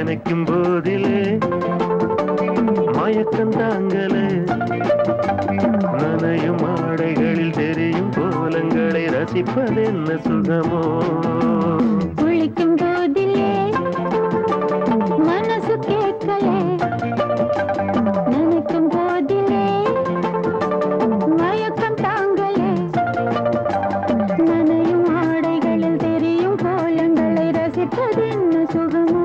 நினைக்கும் போதிலே மயக்கம் தாங்கலே நனையும் ஆடைகளில் தெரியும் கோலங்களை ரசிப்பதென்ன சுகமோ குளிக்கும் போதிலே மனசு கேட்கலே நினைக்கும் போதிலே மயக்கம் தாங்கலே நனையும் ஆடைகளில் தெரியும் கோலங்களை ரசிப்பதென்ன சுகமோ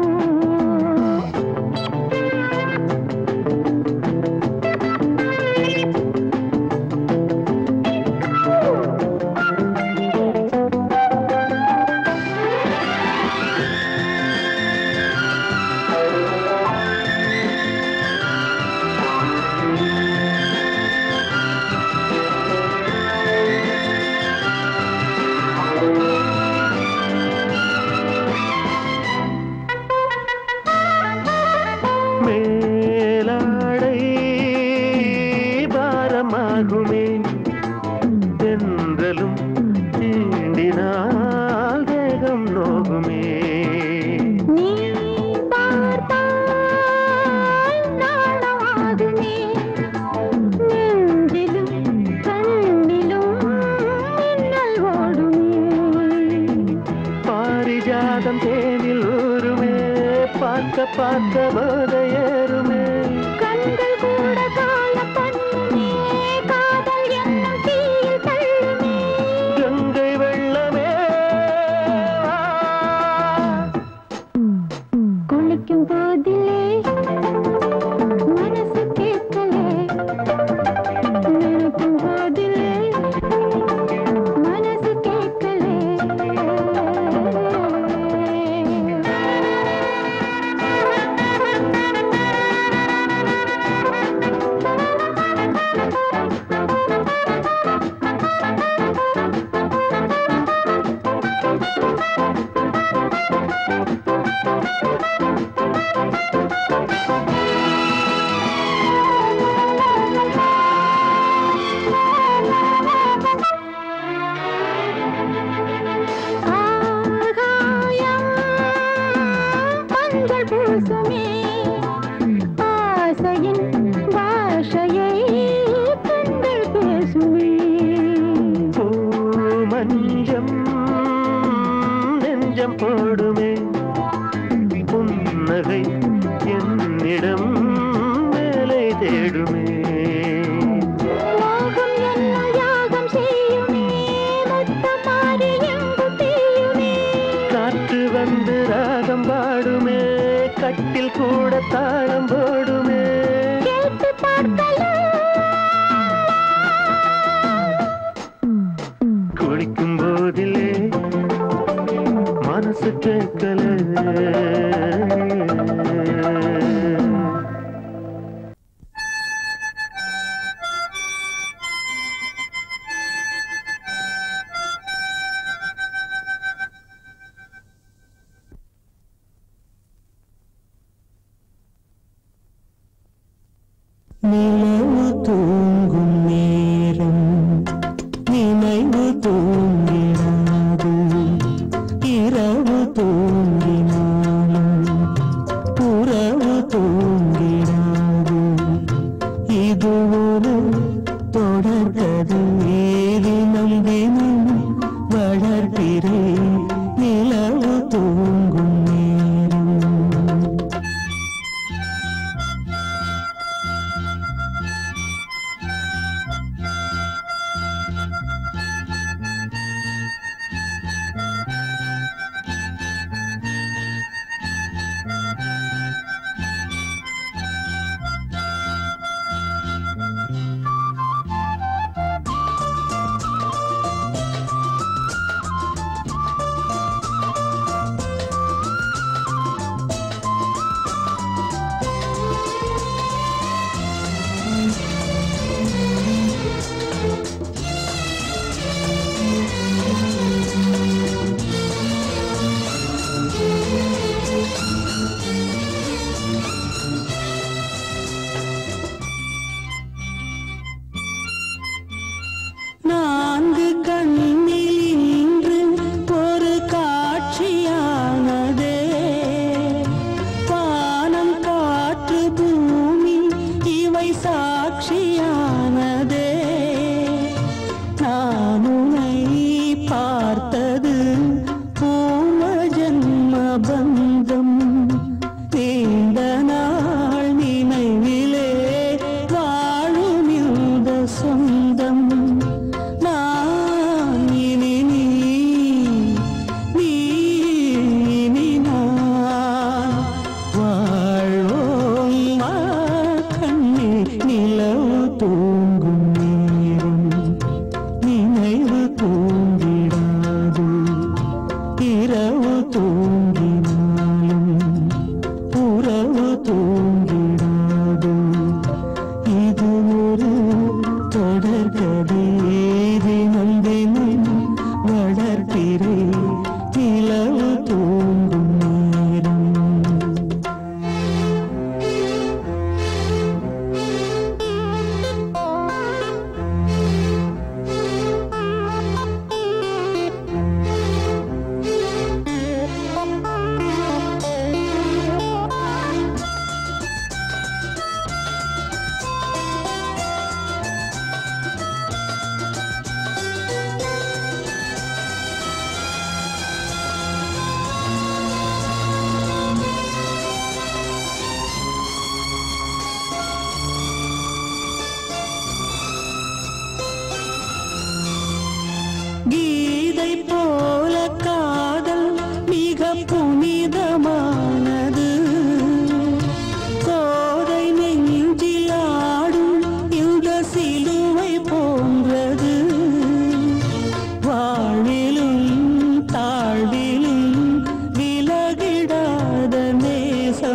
பார்க்க போதையேறுமே கண்கள் கூட கால பண்ணுமே காதல் என்னும் தீயில் தள்ளுமே கங்கை வெள்ளமே குளிக்கும் போதிலே மனசு கேட்கலே நினைக்கும் போதிலே மனசு கேட்கலே போடுமே புன்னகை என்னிடம் மேலே தேடுமே மோகம் என்ன யாகம் செய்யுமே முத்தமாரி எங்கும் தீயுமே காற்று வந்து ராகம் பாடுமே கட்டில் கூட தாளம் போடுமே கேட்டு பார்க்கலாம் குளிக்கும் போதிலே மனசு கேட்கல நிலவு தூங்கும் நேரம் நினைவு தூங்கினாது இரவு தூங்கினாலும்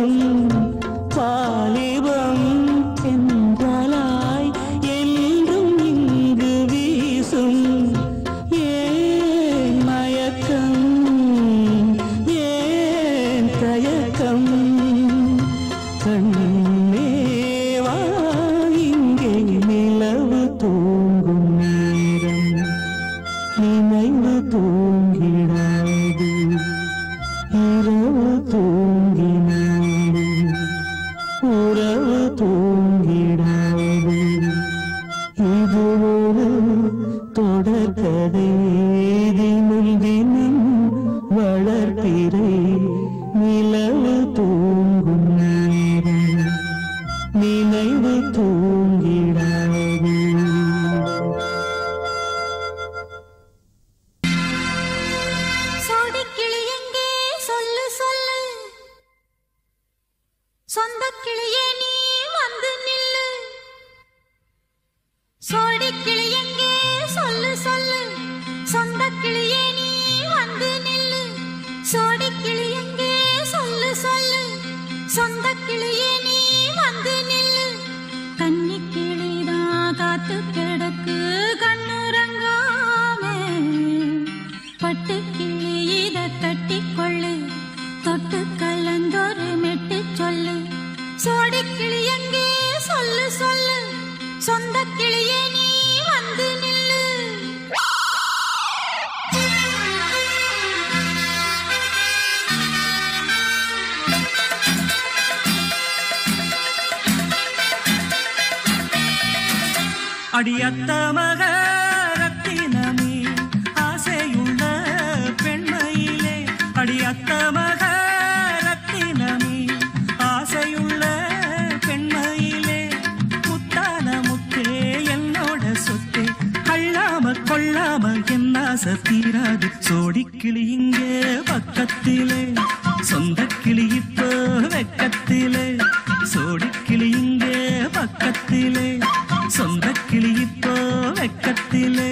வாசம் வாலிபம் என்றாலாய் என்றும் இங்கு வீசும். ஏன் மயக்கம் ஏன் தயக்கம் கண்ணேவா இங்கே நிலவு தூங்கும் நேரம் நினைவு தூங்கிடாது இரவு தூங்கினாலும் உறவு தூங்கிடாது. இது ஒரு தொடர்கதை தினம் தினம் வளர்ப்பிறை நிலவு தூங்கும் நேரம் நினைவு தூங்கிடாது. சோடிக்கிளி எங்கே சொல்லு சொல்லு சொந்த கிளியே நீ வந்து நில்லு. சோடிக்கிளி எங்கே சொல்லு சொல்லு சொந்த கிளியே நீ வந்து நில்லு. சோடிக்கிளி எங்கே சொல்லு சொல்லு சொந்த கிளியே நீ வந்து நில்லு. கன்னி கிளிதான் காத்து கிடக்கு கண்ணுறங்காமே. பட்டு கிளி இத கட்டிக்கொள்ளு தொட்டு கலந்தொரு மெட்டு சொல்லு. சோடி கிளி எங்கே சொல்லு சொல்லு சொந்த கிளியே நீ வந்து நில்லு. அடியத்த மக ரத்தினமே ஆசையுள்ள பெண்மையிலே. அடியத்த மக ரத்தினமே ஆசையுள்ள பெண்மையிலே. முத்தான முத்தே என்னோட சொத்தே அள்ளாம கொள்ளாம என்ன தீராது. சோடிக்கிளி இங்கே பக்கத்திலே சொந்த கிளி இப்போ வெக்கத்திலே. சோடிக்கிளி இங்கே பக்கத்திலே சொந்த கிளி இப்போ வெக்கத்திலே.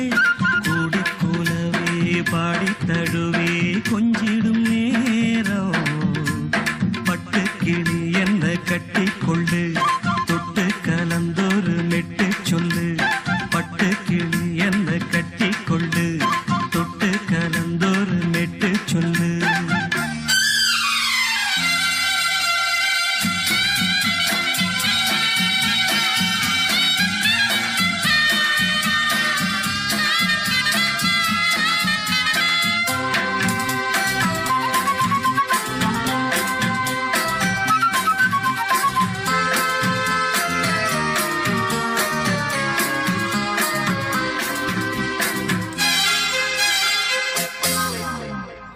கூடி கூலவே பாடி தழுவே கொஞ்சிடும் நேரம். பட்டு கிளி என்ன கட்டி கொள்ளு தொட்டு கலந்தொரு மெட்டு சொல்லு. பட்டு கிளி என்ன கட்டி கொள்ளு தொட்டு கலந்தொரு மெட்டு சொல்லு.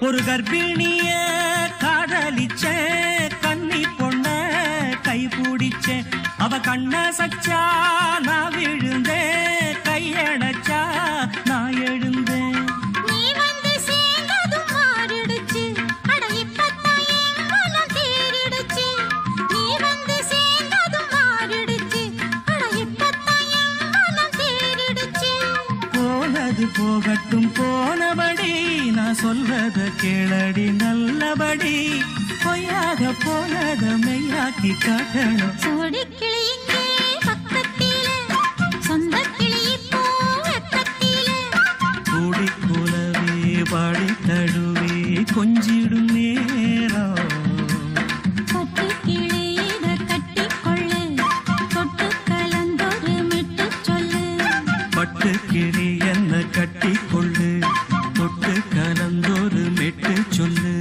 ஒரு கர்ப்பிணிய காதலிச்ச கன்னி பொண்ண கை பிடிச்ச. அவ கண்ண சச்சா நான் விழுந்தேன் கையடைச்சா நான் எழுந்தேன். நீ வந்து சேர்ந்ததும் மாறிடுச்சு அட இப்பத்தான் என் மனம் தேறிடுச்சு. நீ வந்து சேர்ந்ததும் மாறிடுச்சு அட இப்பத்தான் என் மனம் தேறிடுச்சு. போனது போகட்டும் போனபடி நான் சொல்றத கேளடி நல்லபடி. பொய்யாக போனத மெய்யாக்கி காட்டணும். சோடி கிளி இங்கே பக்கத்திலே சொந்த கிளி இப்போ வெக்கத்திலே. கூடி கூலவே பாடி தழுவே கொஞ்சிடும் நேரம். பட்டு கிளி இத கட்டிக்கொள்ளு தொட்டு கலந்தொரு மெட்டு சொல்லு. பட்டு கிளி என்ன கட்டி கொள்ளு தொட்டு கலந்தொரு மெட்டு சொல்லு.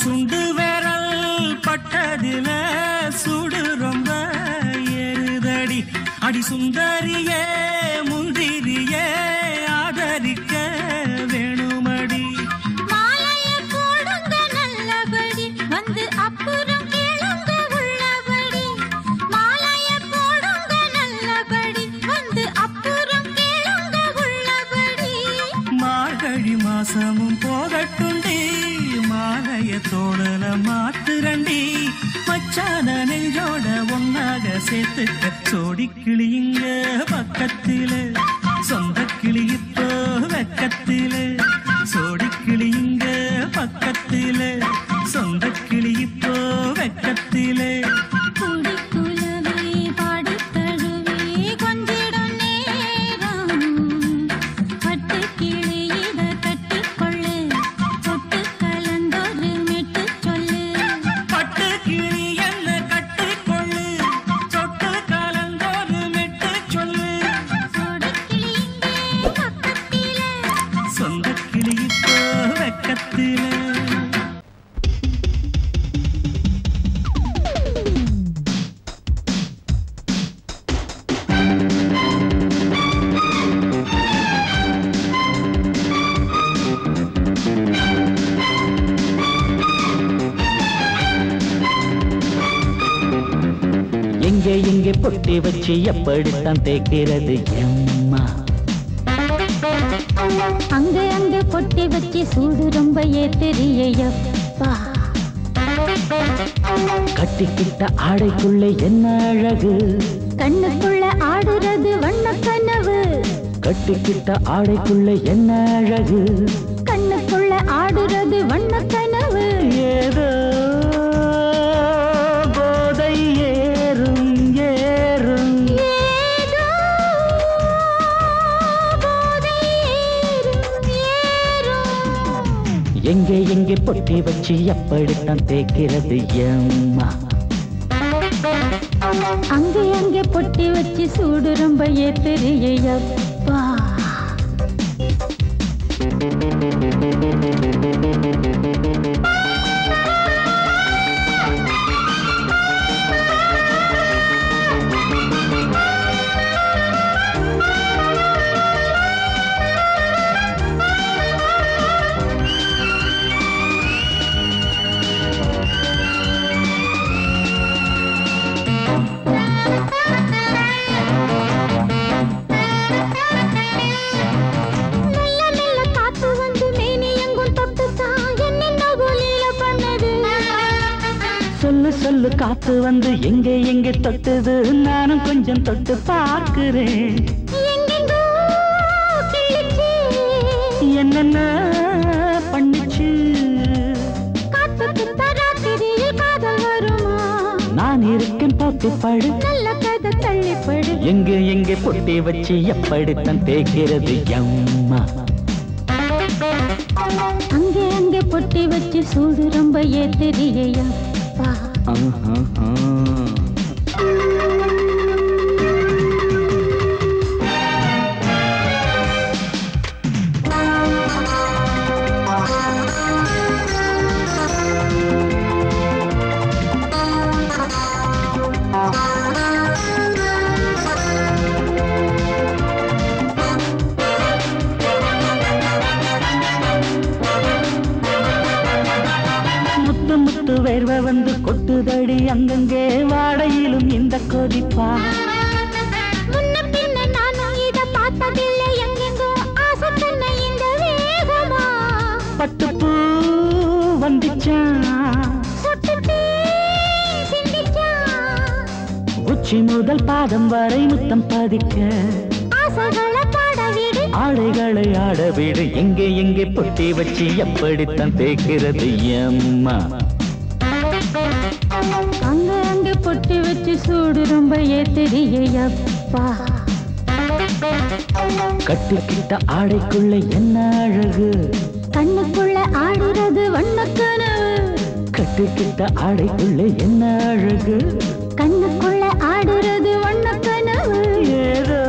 சுண்டு விரல் பட்டதில சுடு ரொம்ப ஏறுதடி. அடி சுந்தரியே முந்திரியே ஆதரிக்க வேணுமடி. மாலைய போடுங்க நல்லபடி வந்து அப்புறம் கேளுங்க உள்ளபடி. மாலைய போடுங்க நல்லபடி சோடி கிளியுங்க பக்கத்திலே சொந்த கிளி இப்போ வெக்கத்திலே சோடி கிளியுங்க பக்கத்திலே சொந்த கிளி இப்போ வெக்கத்திலே எங்கே பொட்டி வச்சு எப்படித்தான் தேய்க்கிறது எம்மா அங்க பொட்டி வச்சு சூடு ரொம்ப ஏத்தெரியப்பா கட்டிக்கிட்ட ஆடைக்குள்ள என்ன அழகு கண்ணுக்குள்ள ஆடுறது வண்ண கனவு கட்டிக்கிட்ட ஆடைக்குள்ள என்ன அழகு கண்ணுக்குள்ள ஆடுறது வண்ண கனவு ஏதோ போதை ஏறும் ஏறும் ஏதோ போதை ஏறும் ஏறும் எங்கே பொட்டி வச்சு எப்படித்தான் தேய்க்கிறது எம்மா அங்கே பொட்டி வச்சு சூடு ரொம்ப ஏத்தெரியப்பா சொல்லு காத்து வந்து எங்கே தொட்டுது நானும் கொஞ்சம் தொட்டு பார்க்கிறேன் என்னென்ன பண்ணிச்சு நான் இருக்கேன் பார்த்து படு நல்ல கதை தள்ளிப்படு எங்கே பொட்டி வச்சு எப்படித்தான் தேய்க்கிறது எம்மா அங்கே பொட்டி வச்சு சூடு ரொம்ப ஏத்தெரியப்பா முத்து வேர்வை வந்து கொட்டுதடி அங்கங்கே வாடையிலும் இந்த கொதிப்பா முன்ன பின்ன நானும் இத பார்த்ததில்லை எங்கெங்கோ ஆசை தன்னை இந்த வேகமா பட்டுப்பூ வந்துச்சா சுட்டுட்டே சிந்திச்சா உச்சி முதல் பாதம் வரை முத்தம் பதிக்க ஆசைகளை பாட விடு ஆடைகளை ஆட விடு எங்கே பொட்டி வச்சு எப்படித்தான் தேய்க்கிறது எம்மா அங்க பொட்டி வச்சு சூடு ரொம்ப ஏத்தெரியப்பா கட்டிக்கிட்ட ஆடைக்குள்ள என்ன அழகு கண்ணுக்குள்ள ஆடுறது வண்ண கனவு கட்டிக்கிட்ட ஆடைக்குள்ள என்ன அழகு கண்ணுக்குள்ள ஆடுறது வண்ண கனவு ஏதோ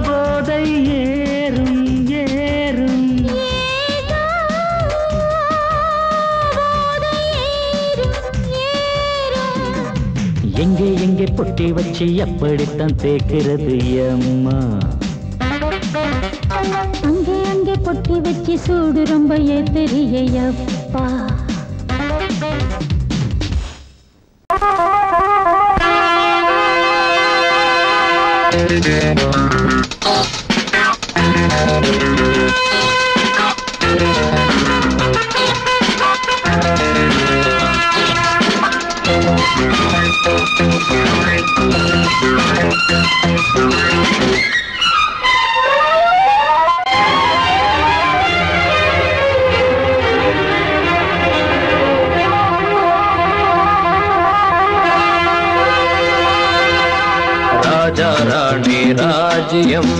போதை ஏறும் ஏறும் ஏதோ போதை ஏறும் ஏறும் எங்கே பொட்டி வச்சு எப்படித்தான் தேய்க்கிறது எம்மா அங்கே பொட்டி வச்சு சூடு ரொம்ப ஏத்தெரியப்பா ராஜா ராணி ராஜ்யம்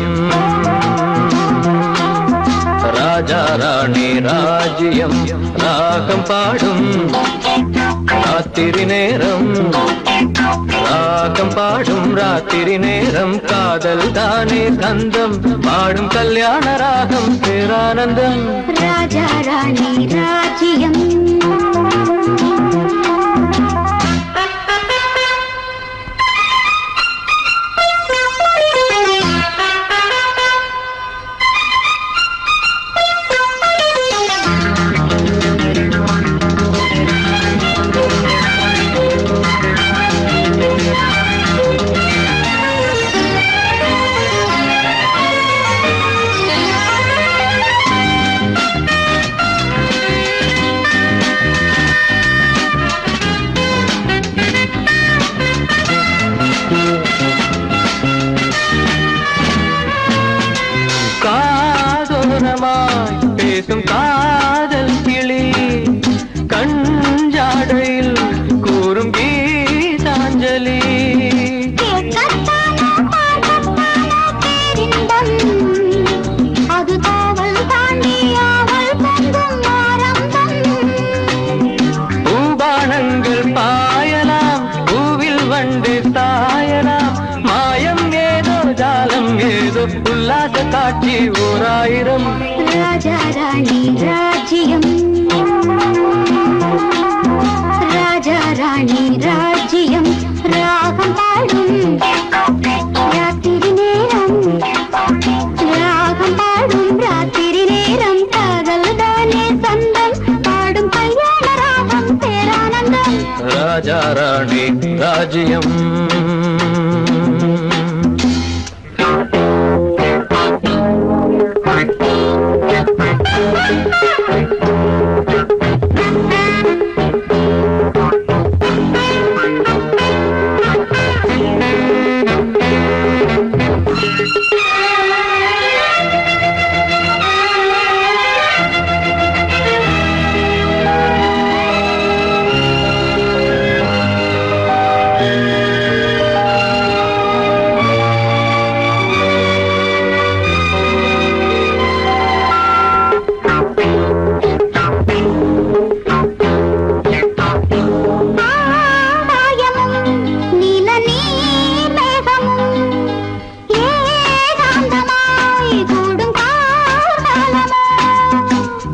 ராஜா ராணி ராஜ்யம் ராகம் பாடும் ராத்திரி நேரம் ராகம் பாடும் ராத்திரி நேரம் காதல் தானே கந்தம் பாடும் கல்யாண ராகம் பேரானந்தம் ராஜா ராணி ராஜ்யம் பேசும் காதல் கிளி கஞ்சாடையில் கூறும் கீதாஞ்சலி அது காவல் தாண்டி அவள் பொங்கும் ஆரம்பம் பூபானங்கள் பாயலாம் பூவில் வண்டு தாயலாம் மாயம் ஏதோ ஜாலம் ஏதோ உல்லாச காட்சி ஓராயிரம் ராஜா ராணி ராஜ்யம் ராஜா ராணி ராஜ்யம் ராகம் பாடும் ராத்திரி நேரம் ராகம் பாடும் ராத்திரி நேரம் காதல் தானே சொந்தம் பாடும் கல்யாண ராகம் பேரானந்தம் ராஜா ராணி ராஜ்யம்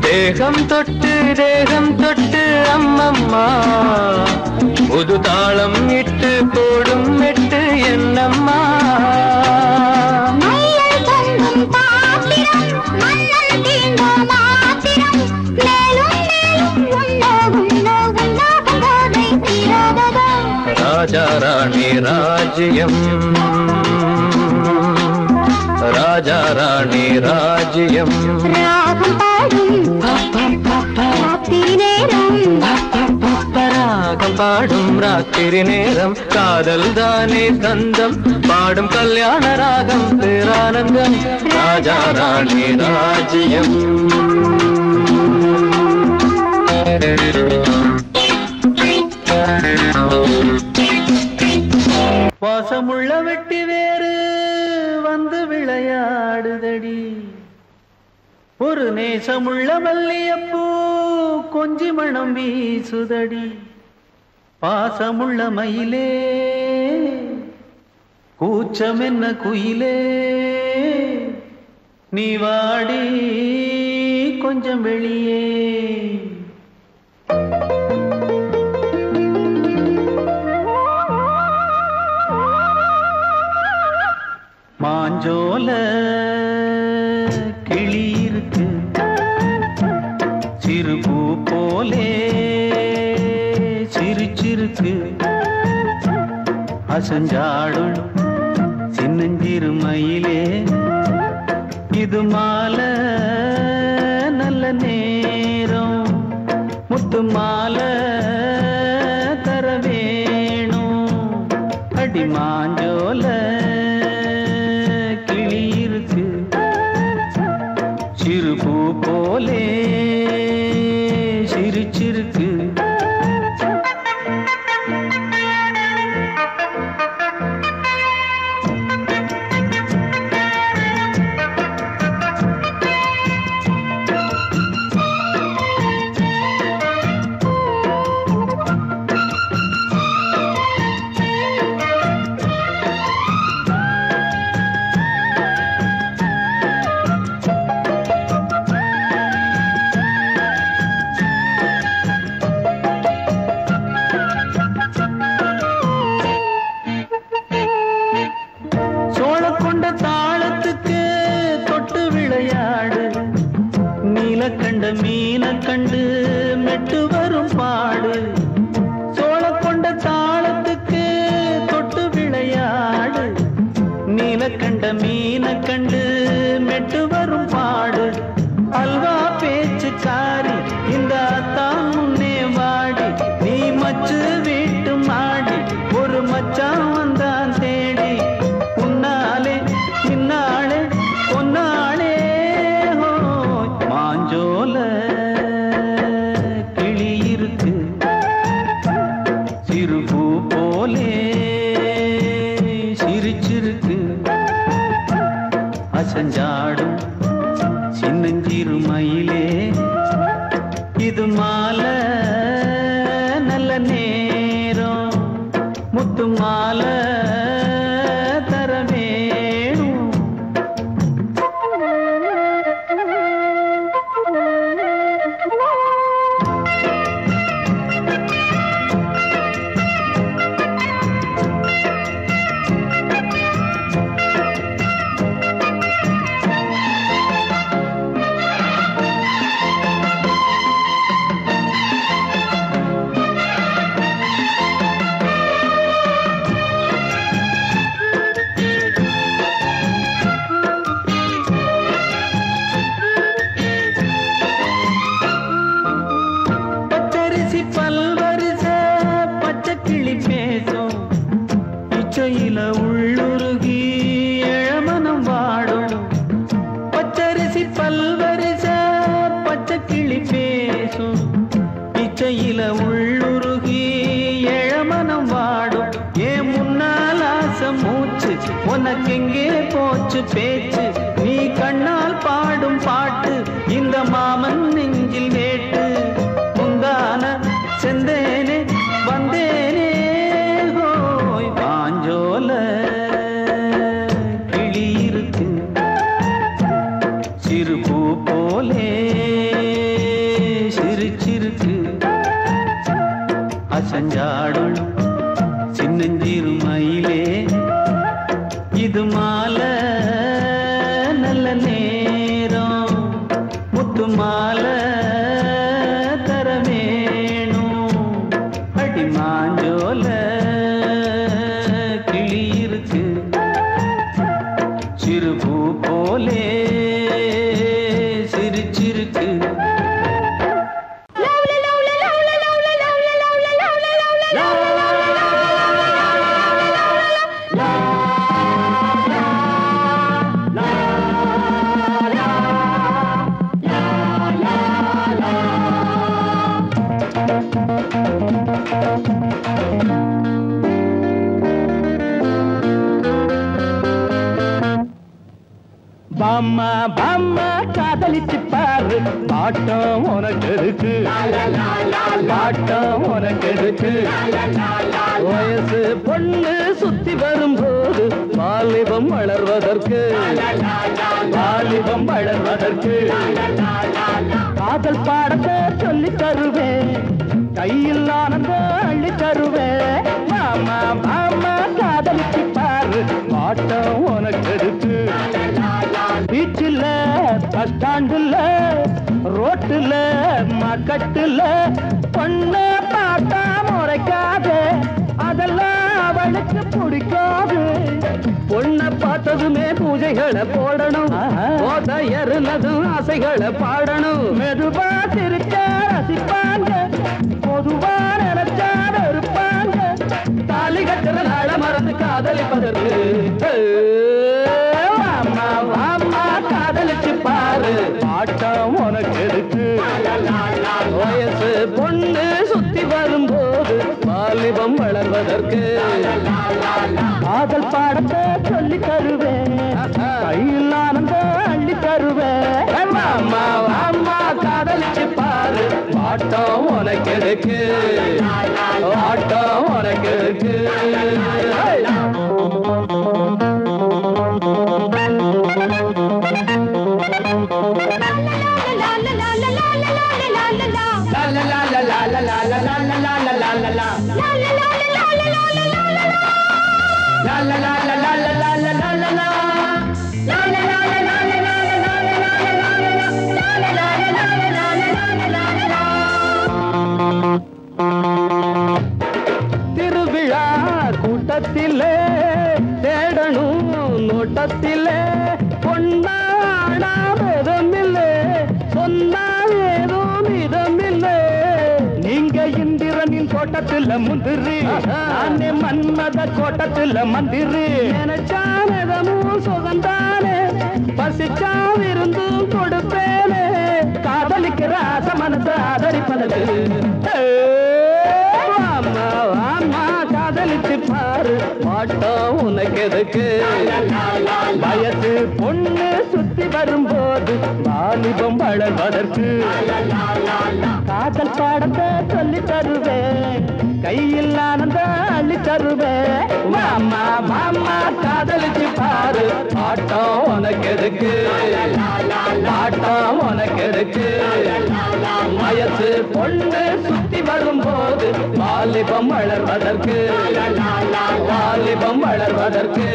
தேகம் தொட்டு அம்மம்மா புது தாளம் இட்டு போடும் மெட்டு என்னம்மா ராஜா ராணி ராஜ்யம் ராஜா ராணி ராஜ்யம் ராகம் பாடும் ராத்திரி நேரம் காதல் தானே கந்தம் பாடும் கல்யாண ராகம் பேரானந்தம் ராஜா ராணி ராஜ்யம் வாசமுள்ள வெட்டி வேறு வந்து விளையாடுதடி ஒரு நேசமுள்ள மல்லியப்பூ கொஞ்சி மணம் வீசுதடி பாசமுள்ள மயிலே கூச்சம் என்ன குயிலே நீ வாடி கொஞ்சம் வெளியே மாஞ்சோல கிளி இருக்கு சிறுபூ போலே சிரிச்சிருக்கு அசஞ்சாடும் சின்னஞ்சிறு மயிலே இது மாலை நல்ல நேரம் முத்து மாலை தர வேணும் அடி மாஞ்சோல கிளி இருக்கு சிறுபூ போலே சிரிச்சிருக்கு கொண்ட தாளத்துக்கு தொட்டு விளையாடு நீலக்கண்ட மீன கண்டு மெட்டு வரும் பாடு சோழ கொண்ட தாளத்துக்கு தொட்டு விளையாடு நீலக்கண்ட மீன கண்டு மெட்டு வரும் பாடு அல்வா பேச்சுக்காரி இந்த அத்தான் முன்னே வாடி நீ மச்சு வீட்டு மாடி ஒரு மச்சான் வந்தான் தேடி உன்னாலே இன்னாளே பொன்னாளே மாஞ்சோல கிளி இருக்கு சிறுபூ போலே சிரிச்சிருக்கு அசஞ்சாடும் சின்னஞ்சிறு மயிலே இது மாலை நல்ல நேரம் முத்து மாலை தர வேணும் பச்சரிசி பல்வரிச பச்சை கிளி பேசும் இச்சையில உள்ளுருகி இளமனம் வாடும் பச்சரிசி பல்வரிச பச்சை கிளி பேசும் இச்சையில உள்ளுருகி இளமனம் வாடும் ஏன் முன்னால் ஆசை மூச்சு உனக்கெங்கே போச்சு பேச்சு நீ கண்ணால் பாடும் பாட்டு இந்த மாமன் நெஞ்சில் வேட்டு முந்தான செந்தேனே வந்தேனே ஹோய் பாஞ்சோல கிளி இருக்கு சிறுபூ போலே சிரிச்சிருக்கு அசஞ்சாடும் சின்னஞ்சிறு மயிலே இது மாலை நல்ல நேரம் முத்து மாலை தர வேணும் அடி மாஞ்சோல கிளி இருக்கு சிறுபூ போலே சிரிச்சிருக்கு பாம்மா பாம்மா காதலிச்சு பாரு பாட்டம் உனக்கு இருக்கு பாட்டம் உனக்கு இருக்கு வயசு பொண்ணு சுத்தி வரும்போது வாலிபம் வளர்வதற்கு வாலிபம் வளர்வதற்கு காதல் பாடத்தை சொல்லி தருவேன் கையில் ஆனந்தம் அள்ளி தருவேன் மாமா மாமா காதலிச்சு பாரு பாட்டம் உனக்கு இருக்கு பீச்சில் பஸ் ஸ்டாண்டுல ரோட்டுல மார்க்கெட்டுல பொண்ணு பார்த்தா முறைக்காது அதெல்லாம் அவளுக்கு பிடிக்காது பொண்ணை பார்த்ததுமே பூஜைகளை போடணும் ஏறுனதும் ஆசைகளை பாடணும் மெதுவா சிரிச்ச ரசிப்பாங்க பொதுவா நினைச்சா இருப்பாங்க தாலி கட்டுற நாள மறந்து காதலிப்பதற்கு காதலிச்சு பாரு பாட்டம் உனக்கு இருக்கு வயசு பொண்ணு சுத்தி வரும்போது வாலிபம் வளர்வதற்கு காதல் பாடத்தை சொல்லி தருவேன் கையில் ஆனந்தம் அள்ளி தருவேன் அம்மா அம்மா காதலிச்சு பாரு பாட்டம் உனக்கு இருக்கு பாட்டம் உனக்கு இருக்கு la la la la la la la la la la la la தோட்டத்திலே பொன்னாடாதமில்லை சொன்னால் ஏதோ மிதமில்லை நீங்க இந்திரனின் தோட்டத்தில் முந்திரி நானே மன்மத கோட்டத்தில் மந்திரி நினைச்சானதமும் சுகந்தானே பசிச்சா விருந்தும் கொடுப்பேனே காதலிக்கிற ஆசை மனசை ஆதரிப்பதற்கு ஆமா காதலிச்சு பாரு பாட்டம் உனக்கு எதுக்கு வயசு பொண்ணு சுத்தி வரும்போது வாலிபம் வளர்வதற்கு காதல் பாடத்தை சொல்லி தருவேன் கையில் ஆனந்த அள்ளி தருவேன் மாமா மாமா காதலிச்சு பாரு பாட்டம் உனக்கு எதுக்கு பாட்டம் உனக்கு எதுக்கு வயசு பொண்ணு சுத்தி வரும்போது வாலிபம் வளர்வதற்கு வாலிபம் வளர்வதற்கு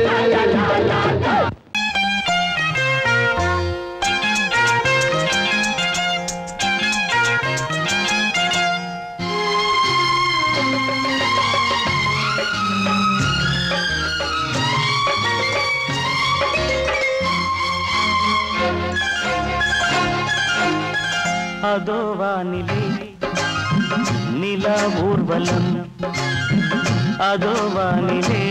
அதோ வானிலே நிலா ஊர்வலம் அதோ வானிலே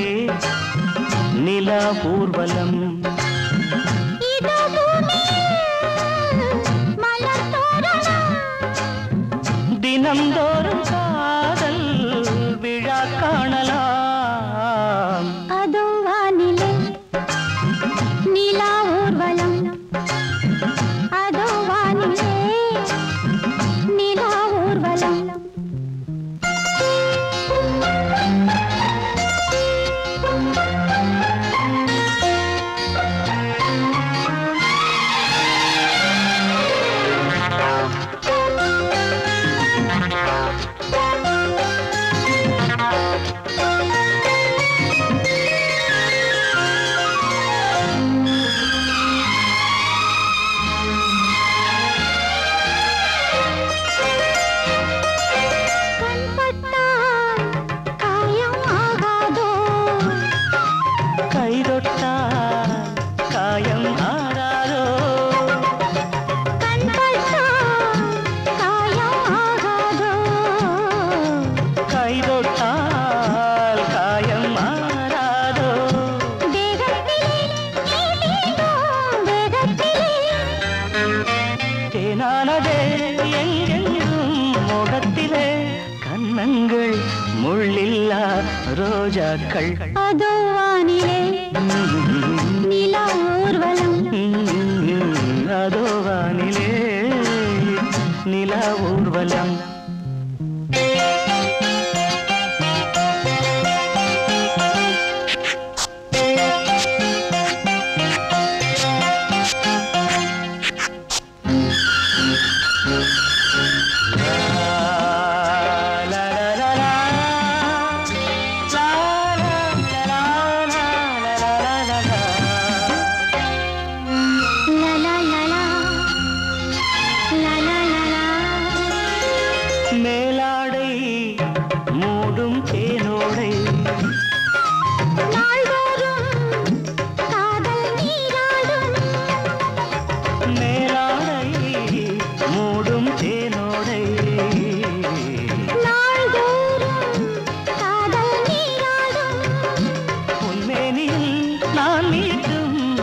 நிலா ஊர்வலம் தினம்தோறும் காதல் விழா காணலாம் அதோ வானிலே நிலா ஊர்வலம் அதோ வானிலே நிலா ஊர்வலம் ரோஜாக்கள் அதோ வானிலே நிலா ஊர்வலம் அதோ வானிலே நிலா ஊர்வலம்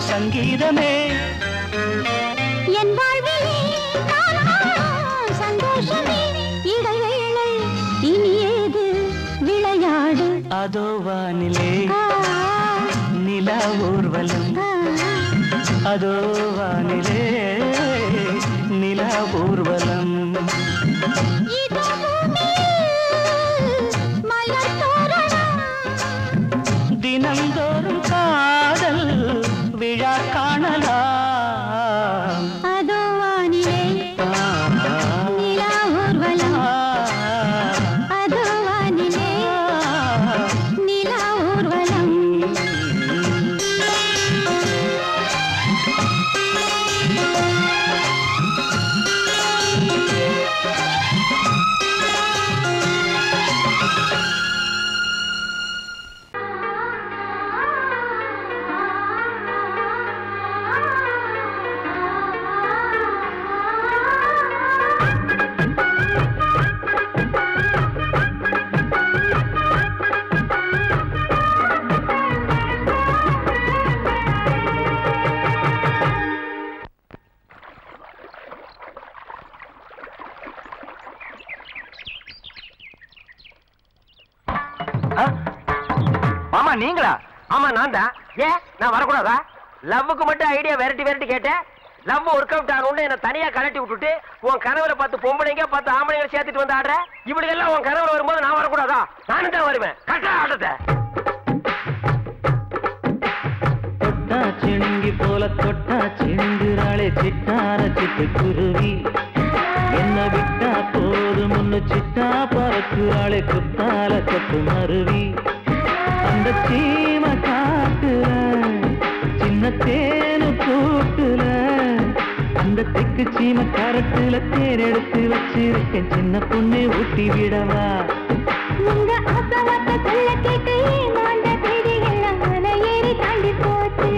சங்கீதமே என் வாழ்விலே சந்தோஷமே இடைவேளை இனி ஏது விளையாடு அதோ வானிலே நிலா ஊர்வலம் அதோ வானிலே நிலா ஊர்வலம் தினந்தோறும் காதல் விழா காணலாம் அதோ வானிலே நிலா ஊர்வலம் அதோ வானிலே நிலா ஊர்வலம் ஆமா நான் தான். ஏன் நான் வரக்கூடாதா? லவ்வுக்கு மட்டும் ஐடியா வெரைட்டி கேட்டேன். லவ் ஒர்க் அவுட் ஆகணும்னு என்ன தனியா கலட்டி விட்டுட்டு உன் கனவுல 10 பொம்பளைங்க 10 ஆம்பளைங்க சேர்த்துட்டு வந்து ஆடுற. இவளுக்கு எல்லாம் உன் கனவுல வரும்போது நான் வரக்கூடாதா? நானும் தான் வருவேன். கரெக்டா ஆடுறத தொட்டா சிணுங்கி போல தொட்டா சிணுங்குறாளே சிட்டான சிட்டுக்குருவி. என்ன விட்டா போதும் முன்னு சிட்டா பறக்குறாளே குத்தால கொத்து மருவி. அந்த சீம காட்டுல சின்ன தேனு கூட்டுல அந்த தெக்கு சீம கரட்டுல தேர் எடுத்து வச்சிருக்கேன் சின்ன பொண்ணு ஊட்டி விடவா. உங்க ஆசவாத்த சொல்ல கேட்டு ஏமாந்த தேதி எல்லாம் மன ஏறி தாண்டி போச்சு.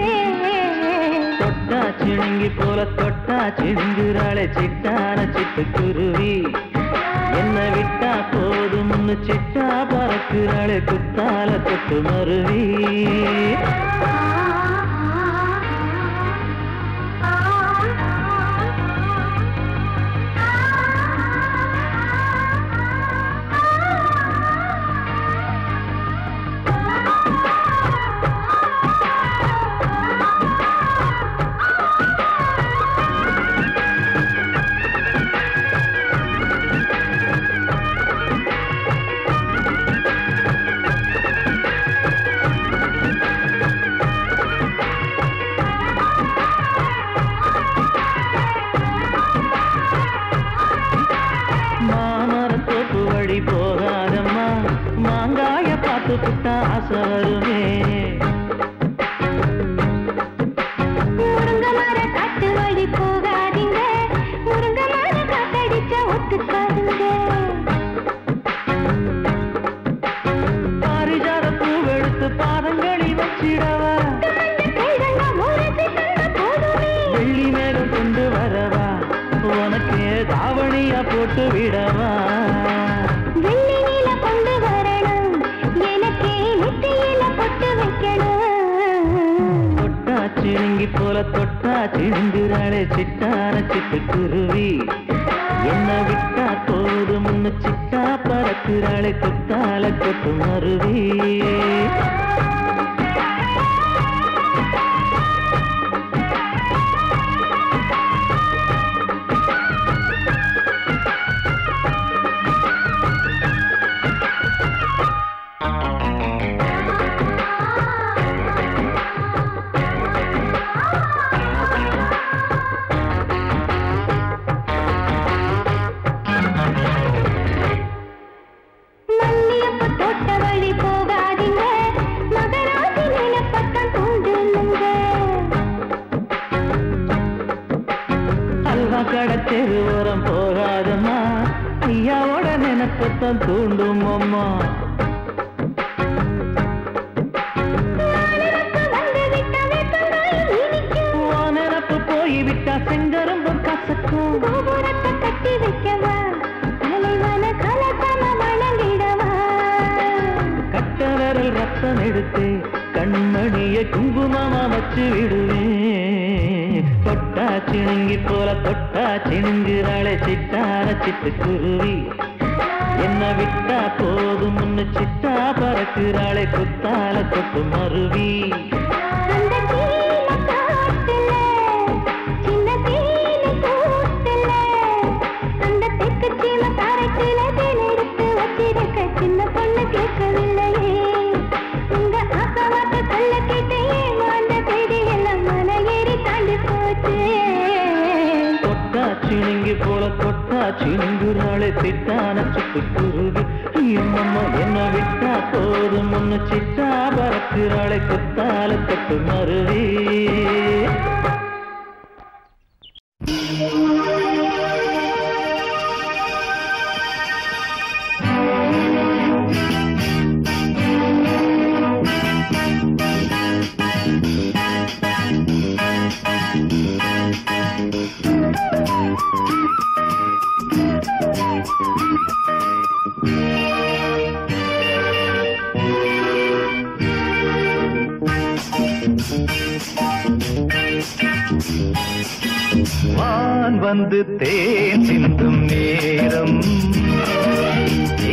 தொட்டா சிணுங்கி போல தொட்டா சிணுங்குறாளே சிட்டான சிட்டுக்குருவி. என்ன விட்டா போதும் சிட்டா பறக்குறாளே குத்தால கொத்து மருவி. போகாதம்மா மாங்காய பார்த்து புட்டா ஆசை வருமே. முருங்க மர காட்டு வழி போகாதீங்க, முருங்க மர காத்தடிச்ச ஒத்துக்காதுங்க. பாரிஜாத பூவெடுத்து பாதங்களில் வச்சிடவா. வெள்ளி மேகம் கொண்டு வரவா, உனக்கு தாவணியா போட்டு விடவா. வெள்ளி நீல கொண்டு வரணும், எனக்கே நெத்தியில பொட்டு வைக்கணும். தொட்டா சிணுங்கி போல தொட்டா சிணுங்குறாளே சிட்டான சிட்டுக்குருவி. என்ன விட்டா போதும் சிட்டா பறக்குறாளே குத்தால கொத்து மருவி. கடத்தெரு ஓரம் போகாதம்மா, ஐயாவோட நினைப்பத்தான் தூண்டும் அம்மா. நினப்பு போய்விட்டா செங்கரும்பு கசக்கும். கட்டி வைக்கவா, தலைவன கலக்கம வணங்கிடவா. கட்ட விரல் ரத்தம் எடுத்து கண்மணிய குங்குமமா வச்சு விடுவேன். தொட்டா சிணுங்கி போல தொட்டா சிணுங்குறாளே சிட்டான சிட்டுக்குருவி. என்ன விட்டா போதும் சிட்டா பறக்குறாளே குத்தால கொத்து மருவி. அந்த சீம காட்டுல சின்ன தேனு கூட்டுல அந்த தெக்கு சீம கரட்டுல தேன் எடுத்து வச்சிருக்க சின்ன பொண்ணு கேட்கவில்லையே. உங்க ஆசவாத்த சொல்ல கேட்டு ஏமாந்த தேதி எல்லாம் மன ஏறி தாண்டி போச்சு. தொட்டா சிணுங்கி போல தொட்டா சிணுங்குறாளே சிட்டான சிட்டுக்குருவி. அம்மம்மா என்ன விட்டா போதும் சிட்டா பறக்குறாளே குத்தால கொத்து மருவி. வான் வந்து தேன் சிந்தும் நேரம்,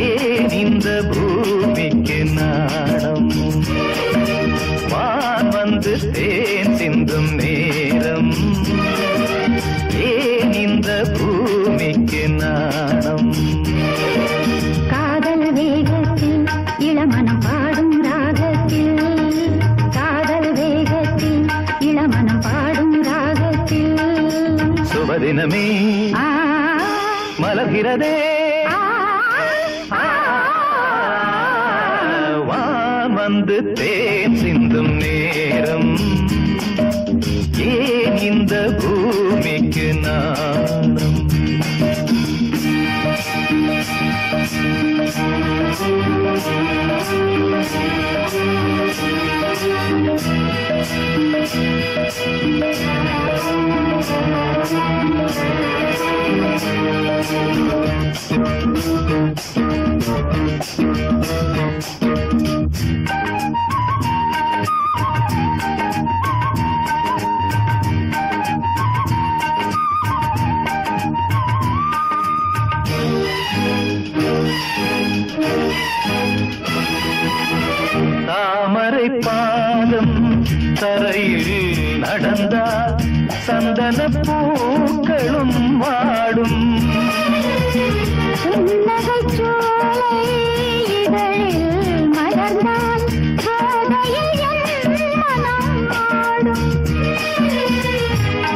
ஏன் இந்த பூமிக்கு நாடம். சுபதினமே மலர்கிறதே வான் வந்து தேன் சிந்தும் நேரம் ஏன் இந்த பூமிக்கு நாணம் தாமரை பாதம் தரையில் நடந்தால் சந்தன பூக்களும் வாடும்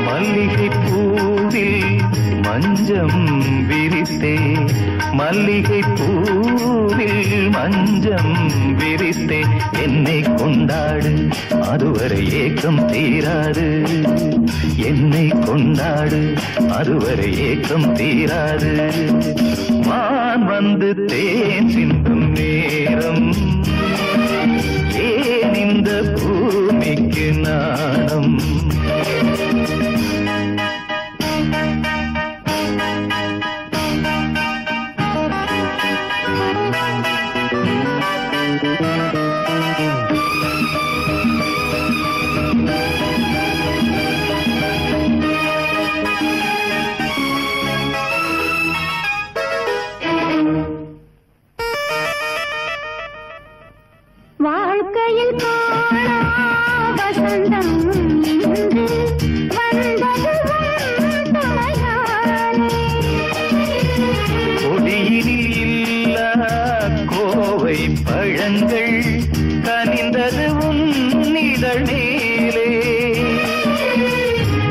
மல்லிகை பூவில் மஞ்சம் விரித்தே மல்லிகை பூவில் மஞ்சம் விரித்தே என்னை கொண்டாடு அதுவரை ஏக்கம் தீராது என்னை கொண்டாடு அதுவரை ஏக்கம் தீராது வான் வந்து தேன் சிந்தும் நேரம் ஏன் இந்த பூமிக்கு நாணம் வாழ்க்கையில் காணா வசந்தம் இன்று வந்தது கொடியினில் இல்ல கோவை பழங்கள் கனிந்தது உன்னிதழ் நீலே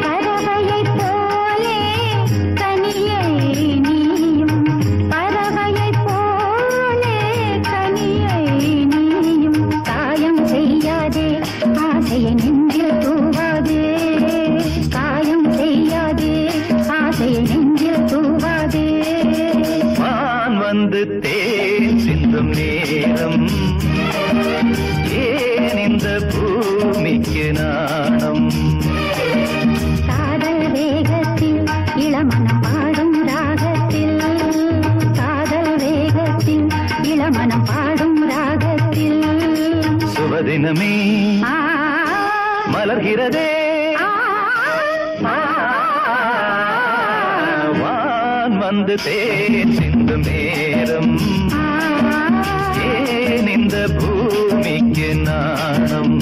பறவையைப் போலே கனியை நீயும் பறவையைப் போலே கனியை நீயும் காயம் செய்யாதே ஆசையை நெஞ்சில் தூவாதே காயம் செய்யாதே ஆசையை நெஞ்சில் தூவாதே வான் வந்து தேன் சிந்தும் நேரம் ஏன் இந்த பூமிக்கு நாணம் காதல் வேகத்தில் இளமனம் பாடும் ராகத்தில் காதல் வேகத்தில் இளமனம் பாடும் ராகத்தில் சுபதினமே மலர்கிறதே வான் வந்து தேன் சிந்தும் நேரம் ஏன் இந்த பூமிக்கு நாணம்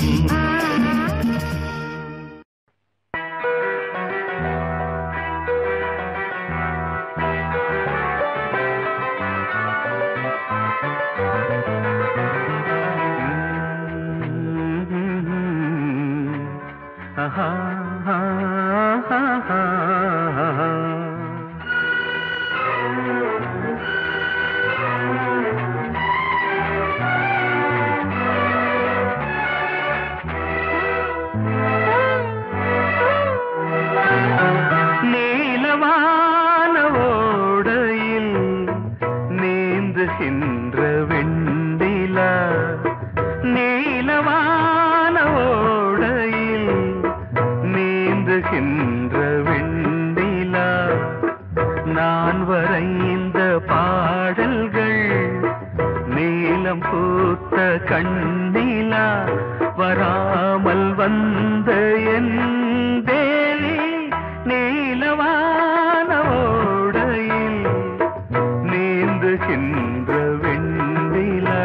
நீலவான ஓடையில் நீந்துகின்ற வெண்டிலா நீலவான ஓடையில் நீந்துகின்ற வெண்டிலா நான் வரைந்த பாடல்கள் நீலம் பூத்த கண்ணிலா வராமல் வந்த என் தேவி நீலவான ஓடையில் நீந்துகின்ற வெண்டிலா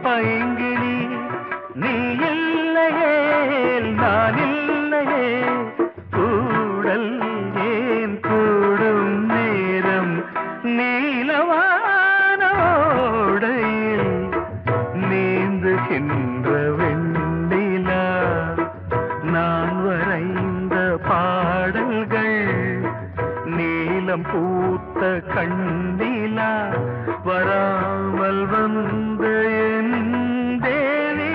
பைங்கிளி நீ இல்லையே நான் இல்லையே கூடல் ஏன் கூடும் நேரம் நீலவானோடையில் நீந்துகின்ற வெண்ணிலா நான் வரைந்த பாடல்கள் நீலம் பூத்த கண்ணிலா வராமல் வந்த என் தேவி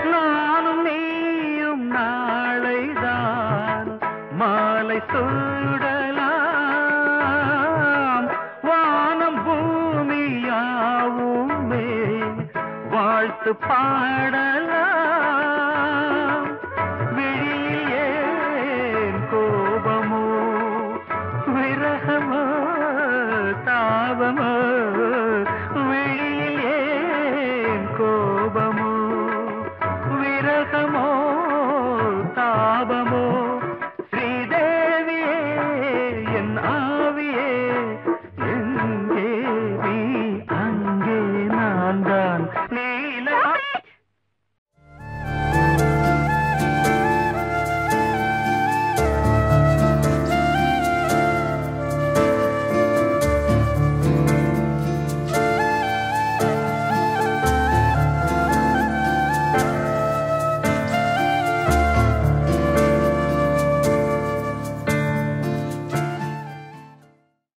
நானும் நீயும் நாளைதான் மாலை சூடலாம் வானம் பூமியாவுமே வாழ்த்து பாடலாம்